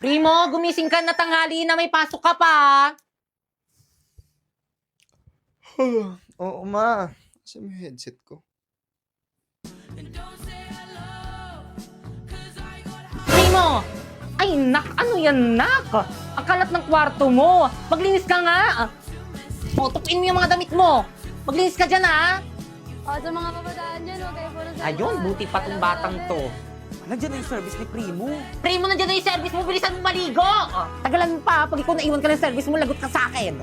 Primo, gumising ka na, tanghali na, may pasok ka pa. Oo, ma. Kasi may headset ko. Primo! Ay, nak! Ano yan, nak? Ang kalat ng kwarto mo. Maglinis ka nga. O, tupuin mo yung mga damit mo. Maglinis ka dyan, ha? O, sa mga kabataan dyan, huwag kayo puro sa Ayun, buti pa tong batang to. Nandiyan na yung service ni Primo. Primo, nandiyan na yung service mo. Bilisan mo maligo. Tagalan mo pa. Pag ikaw naiwan ka ng service mo, lagot ka sa akin.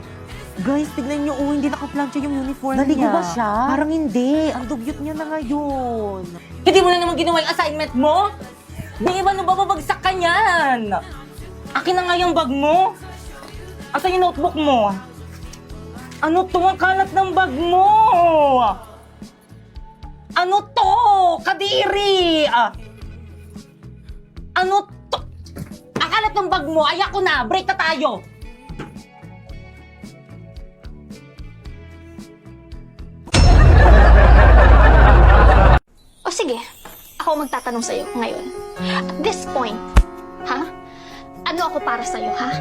Guys, tignan nyo, hindi nakaplansya yung uniform Naligo niya. ba siya? Parang hindi. Ang dugyot niya na ngayon. Hindi mo na naman ginawa yung assignment mo? Di ba nung bababagsak ka niyan? Akin na nga yung bag mo. Asa yung notebook mo? Ano to? Ang kalat ng bag mo! Ano to? Kadiri! Ano to? Ang kalat ng bag mo. Ayak ko na. Break na tayo. O sige, ako magtatanong sa'yo ngayon. At this point, ha? Ano ako para sa'yo, ha?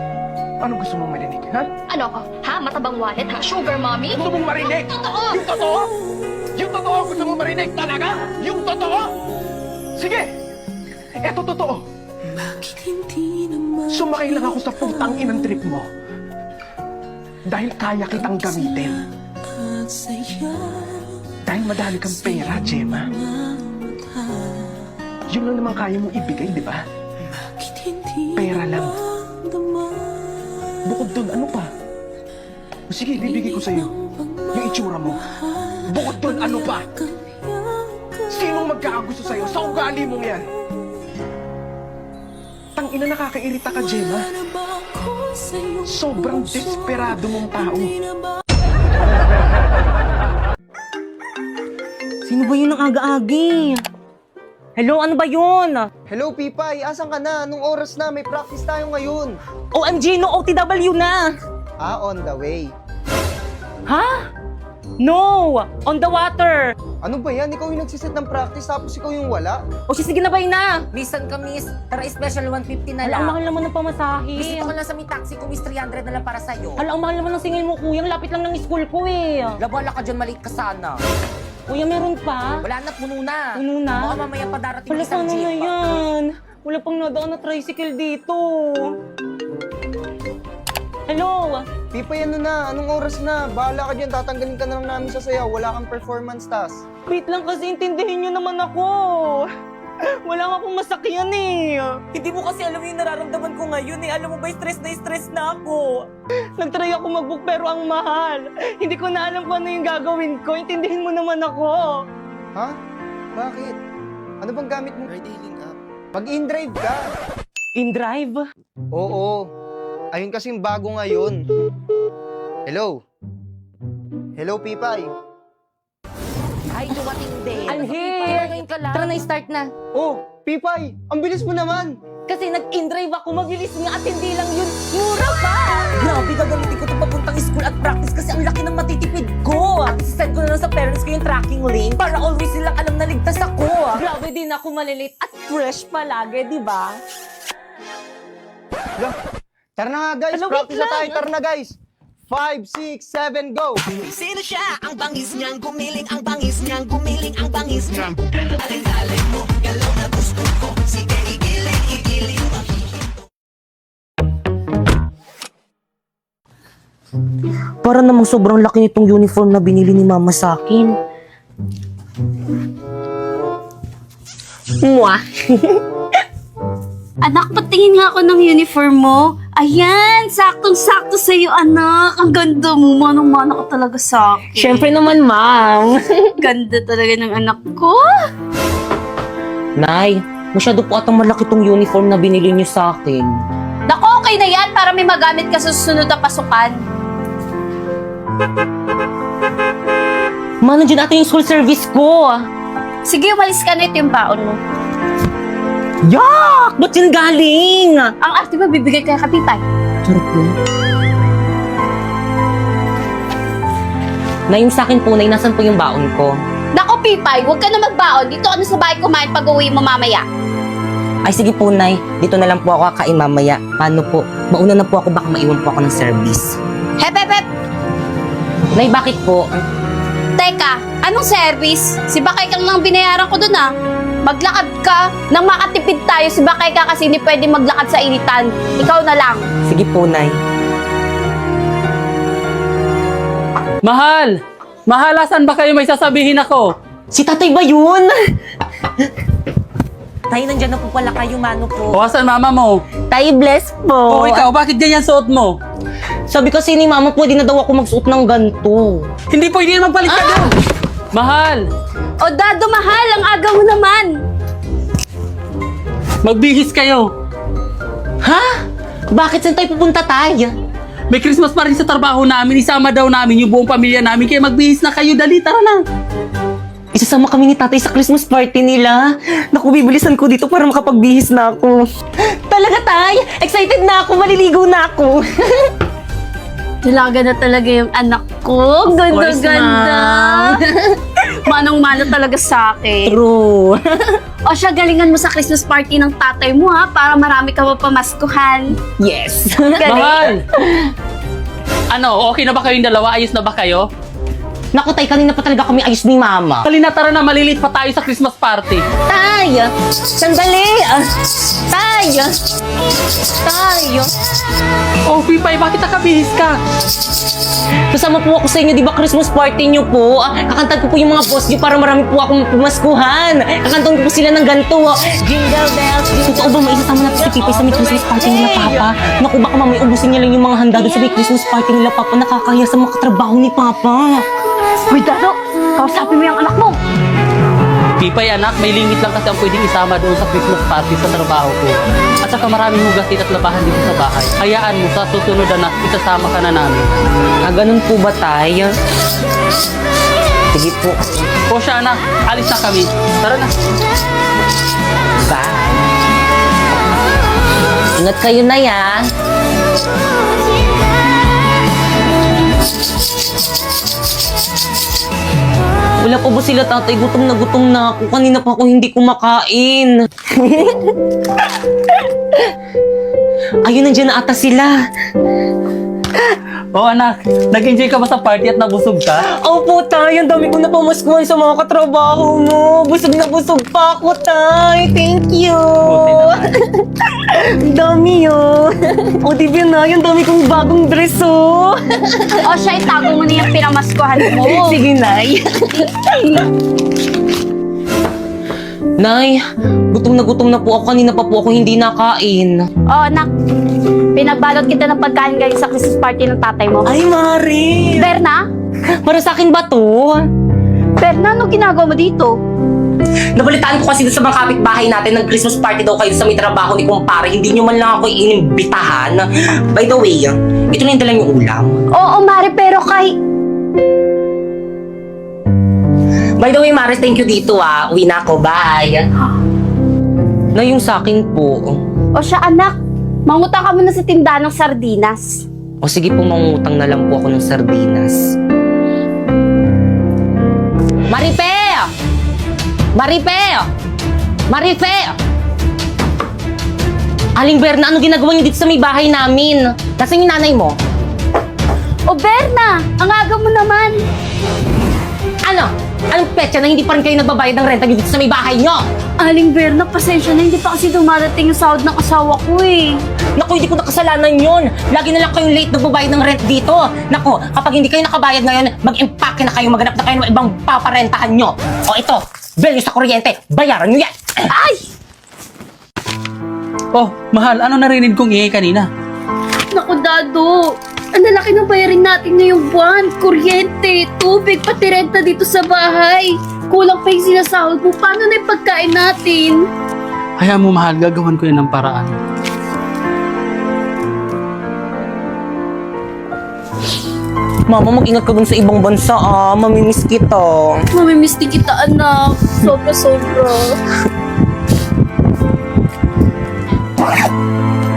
Ano gusto mong marinig, ha? Ano ako? Ha? Matabang wallet, ha? Sugar mommy? Gusto mong marinig? Totoo! Yung totoo? Yung totoo gusto mong marinig talaga? Yung totoo? Sige! Eto totoo. Sumakay lang ako sa putang inang trip mo. Dahil kaya kitang gamitin. Dahil madali kang pera, Gemma. Yun lang naman kaya mong ibigay, di ba? Pera lang. Bukod dun, ano pa? O sige, bibigay ko sa'yo yung itsura mo. Bukod dun, ano pa? Sinong magkakagusto sa'yo sa ugali mong yan? Tangina, nakakairita ka, Gemma. Sobrang desperado mong tao. Sino ba yun ang aga-agi? Hello, ano ba yun? Hello, Pipay. Asan ka na? Anong oras na? May practice tayo ngayon. OMG, no OTW na! On the way. Ha? No! On the water! Ano ba yan? Ikaw yung nagsiset ng practice tapos ikaw yung wala? O sige na ba yun na? Listen ka, miss. Tara, special 150 na Hala, lang. ang mahal naman ng pamasahe. Bisita ko lang sa may taxi ko, miss. 300 na lang para sa'yo. Hala, ang mahal naman ng singil mo, kuya. Ang lapit lang ng school ko eh. Labala ka dyan, maliit ka sana. Kuya, meron pa? Wala na, puno na. Puno na? Baka mamaya pa darating Wala, isang sana na jeep. yan. Wala pang nadaan na tricycle dito. Hello? Pipay, ano na? Anong oras na? Bahala ka dyan. Tatanggalin ka na lang namin sa sayaw. Wala kang performance task. Wait lang kasi intindihin nyo naman ako. Wala nga akong masakyan eh. Hindi mo kasi alam yung nararamdaman ko ngayon eh. Alam mo ba, stress na ako. Nagtry ako mag-book pero ang mahal. Hindi ko na alam kung ano yung gagawin ko. Intindihin mo naman ako. Ha? Bakit? Ano bang gamit mo? Ride-hailing app. Mag-in-drive ka. In-drive? Oo. Ayun kasing bago ngayon. Hello? Hello, Pipay? Ay, dumating din. I'm here. Ngayon ka lang. Tara na, start na. Oh, Pipay! Ang bilis mo naman! Kasi nag-in-drive ako, mabilis nga at hindi lang yun. Mura pa! Grabe, gagamitin ko ito papuntang school at practice kasi ang laki ng matitipid ko. Send ko na lang sa parents ko yung tracking link para always silang alam na ligtas ako. Grabe din ako malilate at fresh palagi, di ba? Hala, tara na nga, guys! Hello, Practice wait na tayo! lang. Tara na, guys! 5, 6, 7, go! Sino siya? Ang bangis niyang gumiling, ang bangis niyang gumiling, ang bangis niyang alin-alin mo, galaw na gusto ko. Sige, igiling, igiling. Para namang sobrang laki nitong uniform na binili ni mama sa akin. Mwah! Anak, patingin nga ako ng uniform mo. Ayan, saktong-sakto sa'yo, anak. Ang ganda mo, manong-mana ka talaga sa akin. Siyempre naman, ma'am. Ganda talaga ng anak ko. Nay, masyado po atang malaki tong uniform na binili niyo sa akin. Naku, okay na yan para may magamit ka sa susunod na pasukan. Ma, nandiyan natin yung school service ko. Sige, walis ka na, ito yung baon mo. Yak! Ba't yan galing? Ang arte ba, bibigay kay Kapitay? Charot na. Nay, yung sa akin po, Nay, nasan po yung baon ko? Naku, Pipay, huwag ka na magbaon. Dito ka na sa bahay kumain pag uwi mo mamaya. Ay, sige po, Nay. Dito na lang po ako kakain mamaya. Paano po? Mauna na po ako, baka maiwan po ako ng service. Hep, hep, hep! Nay, bakit po? Teka, anong service? Si Bakay kang lang binayaran ko dun ah. Maglakad ka. Nang makatipid tayo, si Bakay ka kasi hindi pwede maglakad sa initan. Ikaw na lang. Sige po, Nay. Mahal! Mahal, asan ba kayo? May sasabihin ako. Si tatay ba yun? Tay, nandyan na po pala kayo, mano po. O, asan mama mo? Tay, bless po. O, ikaw, bakit ganyan suot mo? Sabi kasi ni mama, pwede na daw ako magsuot ng ganito. Hindi pwede magpalit ka doon! Mahal! O Dado, mahal, ang aga mo naman. Magbihis kayo. Ha? Bakit saan tayo pupunta, Tay? May Christmas pa rin sa trabaho namin. Isama daw namin yung buong pamilya namin. Kaya magbihis na kayo. Dali, tara na. Isasama kami ni tatay sa Christmas party nila. Naku, bibilisan ko dito para makapagbihis na ako. Talaga, Tay? Excited na ako. Maliligo na ako. Dalaga na talaga yung anak ko. course, Ganda-ganda. Manong-mano talaga sa akin. True. O siya, galingan mo sa Christmas party ng tatay mo ha, para marami ka mapamaskuhan. Yes. Mahal! Ano, okay na ba kayong dalawa? Ayos na ba kayo? Naku, Tay, kanina pa talaga kami ayos ni mama. Dali na, tara na. Malilit pa tayo sa Christmas party. Tay! Sandali! Tay! Tay! Oh, Pipay, bakit nakabihis ka? Kasama po ako sa inyo, di ba Christmas party niyo po? Kakantan ko po yung mga boss niyo para marami po akong pumaskuhan. Kakantan ko po sila ng ganito. Jingle bells. Totoo ba maisasama natin si Pipay sa may Christmas party nila, Papa? Naku, baka mamay ubusin niya lang yung mga handa doon sa may Christmas party nila, Papa. Nakakaya sa mga katrabaho ni Papa. Uy, Dado, kausapin mo yung anak mo. Pipay, anak, may limit lang kasi ang pwedeng isama doon sa Christmas party sa trabaho ko. At saka maraming hugasin at labahan dito sa bahay. Hayaan mo, sa susunod na isasama ka na namin. Ganun po ba, Tay? Sige po. O siya, anak, alis na kami. Tara na. Bye. Ingat kayo na, ya. Wala pa ba sila, tatay? Gutom na ako. Kanina pa ako hindi kumakain. Ayun, nandiyan na ata sila. O anak, nag-enjoy ka ba sa party at nabusog ka? Opo, Tay. Ang dami ko na pamaskuhan sa mga katrabaho mo. Busog na busog pa ako, Tay. Thank you. Buti naman. Ang dami, oh. O, di ba na? Yung dami kong bagong dress, oh. O siya, itago mo na yung pinamaskuhan mo. Sige, Nay. Nay, gutom na po ako. Kanina pa po ako hindi nakain. O anak, pinabalot kita ng pagkain galing sa Christmas party ng tatay mo. Ay, Mari. Berna? Para sa akin ba to? Berna, ano ginagawa mo dito? Nabalitaan ko kasi sa mga kapitbahay natin ng Christmas party daw kayo sa may trabaho ni kumpare. Hindi nyo man lang ako inimbitahan. By the way, ito na yung dalang yung ulam. Oo, Mari, pero By the way, Maris, thank you dito, ah. Uwi na ako. Bye. Na yung sa akin po. O siya, anak, mangutang ka muna sa tindahan ng sardinas. O sige po, mangutang na lang po ako ng sardinas. Marife! Marife! Marife! Aling Berna, ano ginagawa niyo dito sa may bahay namin? Nasaan yung nanay mo? O Berna, ang aga mo naman. Ano? Anong petsa na hindi pa rin kayo nagbabayad ng renta dito sa may bahay nyo? Aling Berna, pasensya na, hindi pa kasi dumarating yung sahod ng asawa ko eh. Naku, hindi ko nakasalanan yun. Lagi na lang kayong late nagbabayad ng rent dito. Naku, kapag hindi kayo nakabayad ngayon, mag-impake na kayo, maghanap na kayo ng ibang paparentahan nyo. O ito, bill nyo sa kuryente, bayaran nyo yan. Ay! Oh, mahal, ano narinig kong ingay kanina? Naku, Dado. Ang lalaki ng bayarin natin ngayong buwan. Kuryente, tubig, pati renta dito sa bahay. Kulang pa yung sinasahod mo. Paano na yung pagkain natin? Hayaan mo, mahal, gagawan ko yan ng paraan. Mama, mag-ingat ka dun sa ibang bansa, ah. Mamimiss kita. Mamimiss din kita, anak. Sobra-sobra.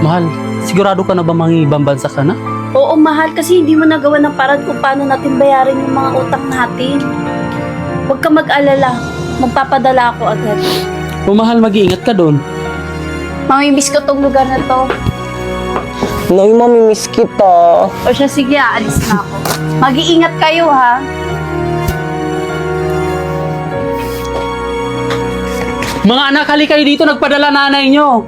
Mahal, sigurado ka na ba mangibang bansa ka na? Oo, mahal, kasi hindi mo nagawa ng paraan kung paano natin bayarin yung mga utang natin. Huwag ka mag-alala. Magpapadala ako agad. O mahal, mag-iingat ka doon. Mamimiss ko tong lugar na to. Nay, mamimiss kita. O siya, sige, aalis na ako. Mag-iingat kayo, ha? Mga anak, hali kayo dito, nagpadala nanay nyo.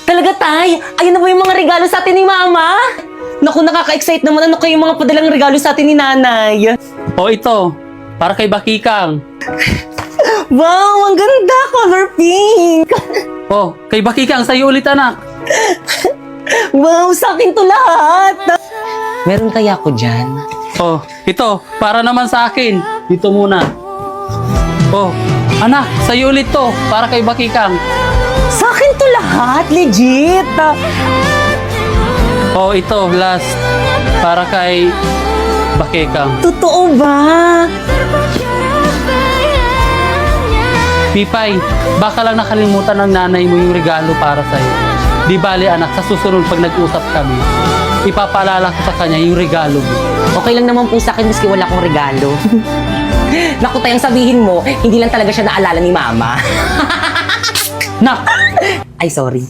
Talaga, Tay? Ayun na ba yung mga regalo sa atin ni Mama? Naku, nakaka-excite naman. Ano kayo yung mga padalang regalo sa atin ni Nanay? O ito, para kay Bakikang. Wow, ang ganda! Color pink! O, kay Bakikang, sa'yo ulit anak. Wow, sa akin to lahat! Meron kaya ako dyan? O, ito, para naman sa akin. Dito muna. O, anak, sa'yo ulit to, para kay Bakikang. Sa akin to lahat, legit! O, ito, last, para kay Bakikang. Totoo ba? Pipay, baka lang nakalimutan ng nanay mo yung regalo para sa'yo. Di bali anak, sa susunod pag nag-usap kami, ipapaalala ko sa kanya yung regalo mo. Okay lang naman po sa akin, miski wala akong regalo. Naku, Tay, ang sabihin mo, hindi lang talaga siya naalala ni Mama. Nak! Ay, sorry.